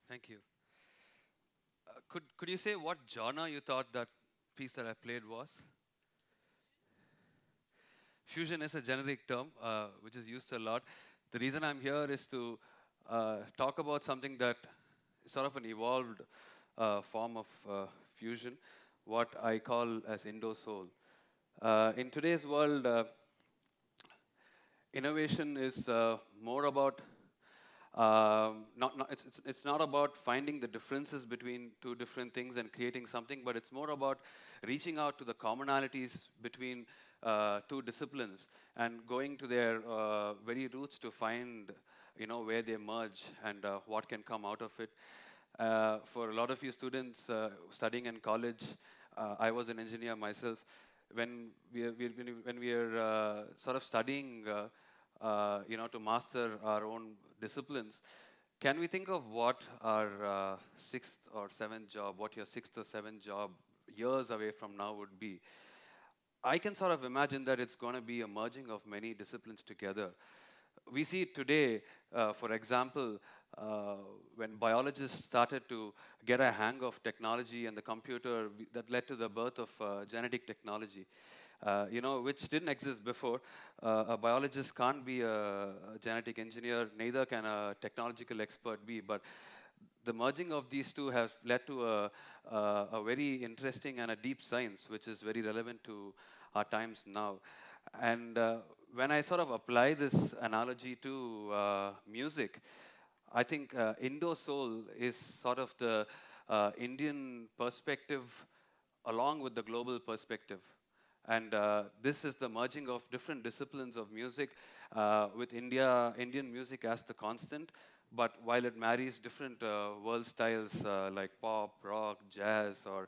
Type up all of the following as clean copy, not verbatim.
Thank you. Could you say what genre you thought that piece that I played was? Fusion is a generic term which is used a lot. The reason I'm here is to talk about something that is sort of an evolved form of fusion, what I call as IndoSoul. In today's world, innovation is more about it's not about finding the differences between two different things and creating something, but it's more about reaching out to the commonalities between two disciplines and going to their very roots to find, where they merge and what can come out of it. For a lot of you students studying in college, I was an engineer myself. When we are sort of studying, to master our own disciplines, can we think of what our sixth or seventh job, what your sixth or seventh job years away from now would be? I can sort of imagine that it's going to be a merging of many disciplines together. We see it today, for example, when biologists started to get a hang of technology and the computer, that led to the birth of genetic technology. Which didn't exist before. A biologist can't be a genetic engineer, neither can a technological expert be, but the merging of these two have led to a very interesting and a deep science, which is very relevant to our times now. And when I sort of apply this analogy to music, I think IndoSoul is sort of the Indian perspective along with the global perspective. And this is the merging of different disciplines of music with Indian music as the constant, but while it marries different world styles like pop, rock, jazz, or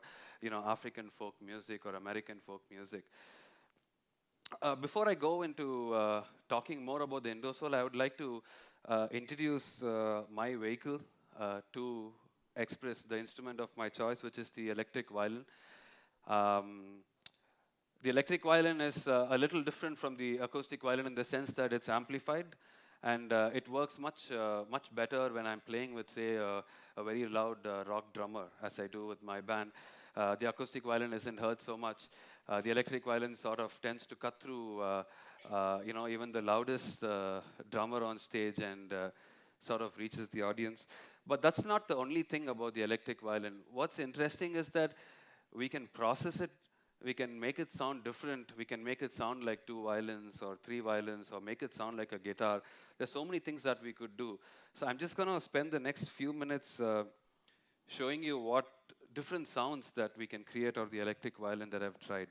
African folk music or American folk music. Before I go into talking more about the IndoSoul, I would like to introduce my vehicle to express the instrument of my choice, which is the electric violin. The electric violin is a little different from the acoustic violin in the sense that it's amplified, and it works much better when I'm playing with, say, a very loud rock drummer, as I do with my band. The acoustic violin isn't heard so much. The electric violin sort of tends to cut through, even the loudest drummer on stage and sort of reaches the audience. But that's not the only thing about the electric violin. What's interesting is that we can process it we can make it sound different. We can make it sound like 2 violins or 3 violins, or make it sound like a guitar. There's so many things that we could do. So I'm just going to spend the next few minutes showing you what different sounds that we can create of the electric violin that I've tried.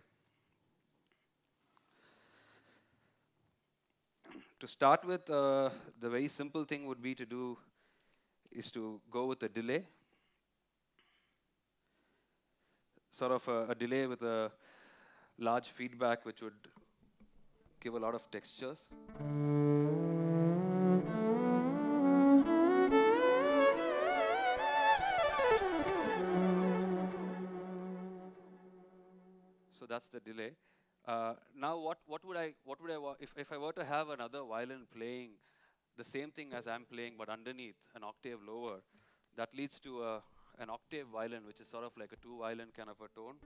To start with, the very simple thing would be to go with a delay. Sort of a delay with a large feedback, which would give a lot of textures. So that's the delay. Now, what would I if I were to have another violin playing the same thing as I'm playing, but underneath an octave lower, that leads to an octave violin, which is sort of like a 2 violin kind of a tone.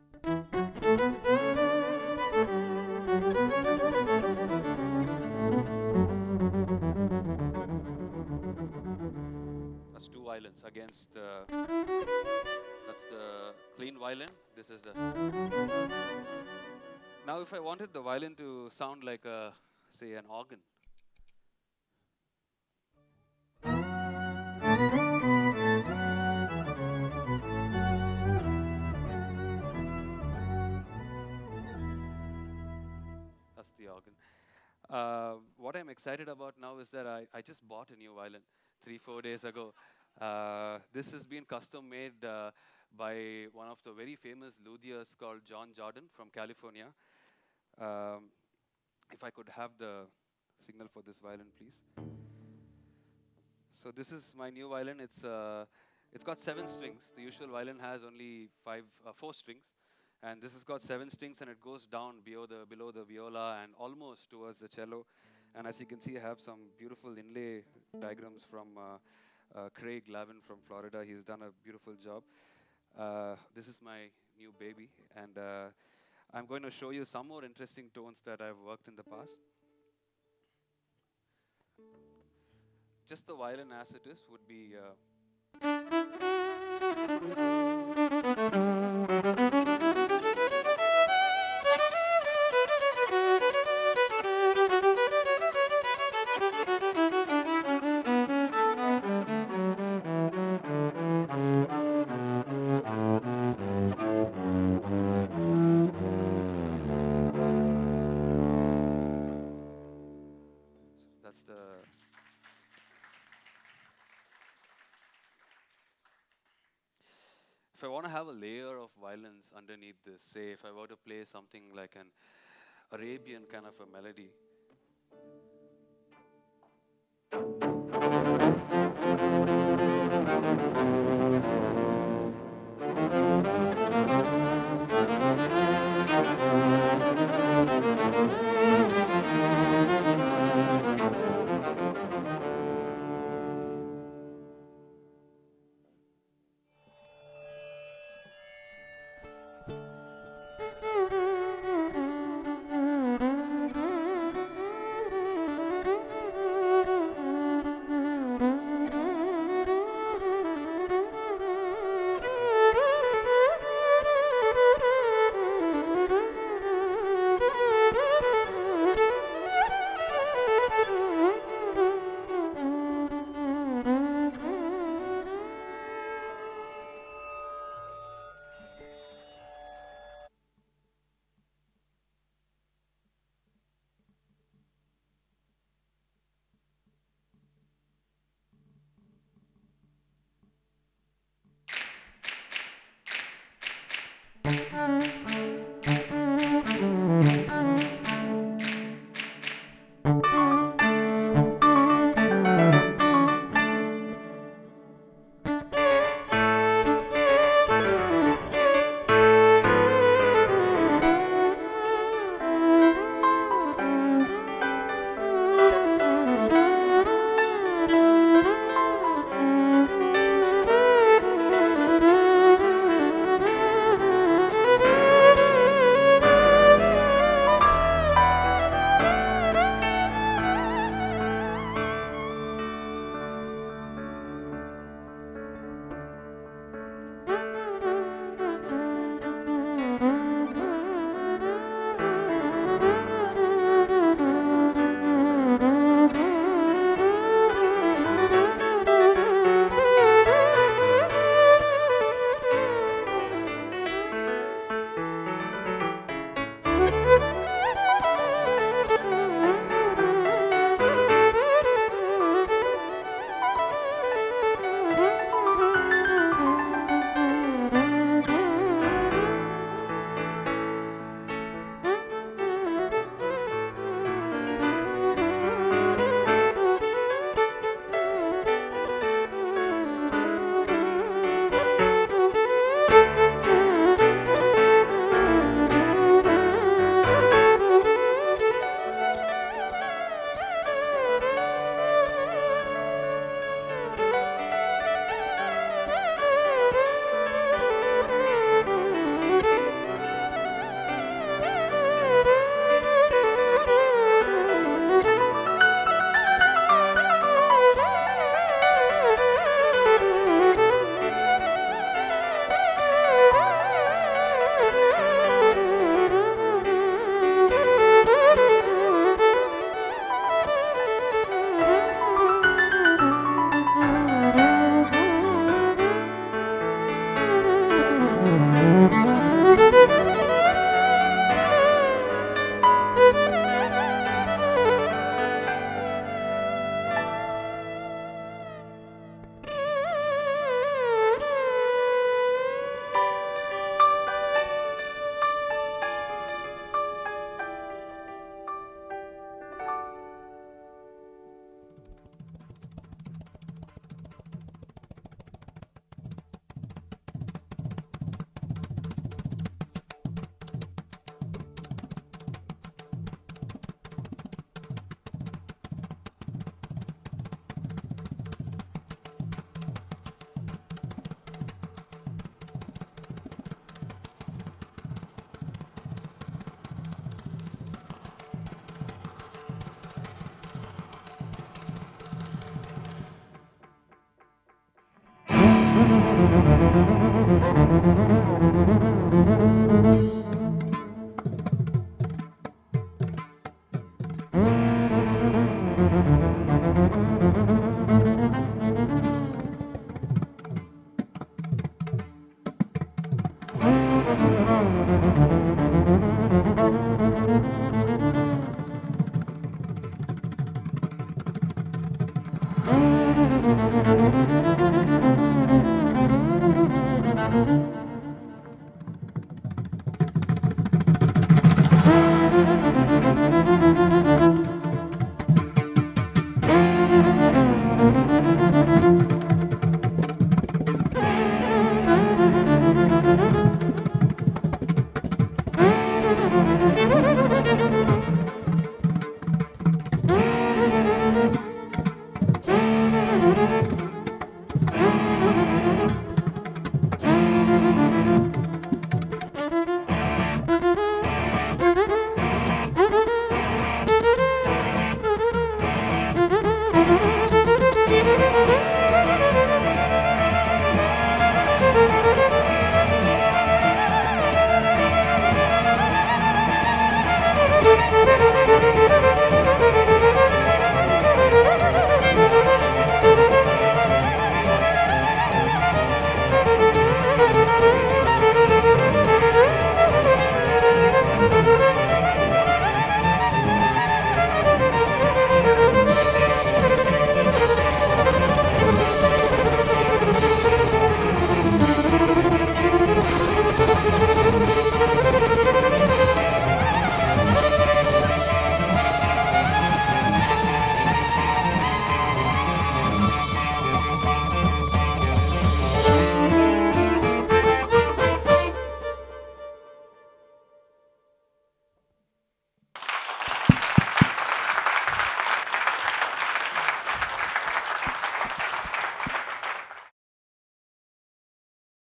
That's 2 violins against that's the clean violin. This is the. Now, if I wanted the violin to sound like say an organ. That's the organ. What I'm excited about now is that I just bought a new violin 3-4 days ago. This has been custom made by one of the very famous luthiers called John Jordan from California. If I could have the signal for this violin, please. So this is my new violin. It's got 7 strings. The usual violin has only 4 strings. And this has got 7 strings, and it goes down below the viola and almost towards the cello. And as you can see, I have some beautiful inlay diagrams from Craig Lavin from Florida. He's done a beautiful job. This is my new baby, and I'm going to show you some more interesting tones that I've worked in the past. Just the violin as it is would be. If I want to have a layer of violins underneath this, say if I were to play something like an Arabian kind of a melody.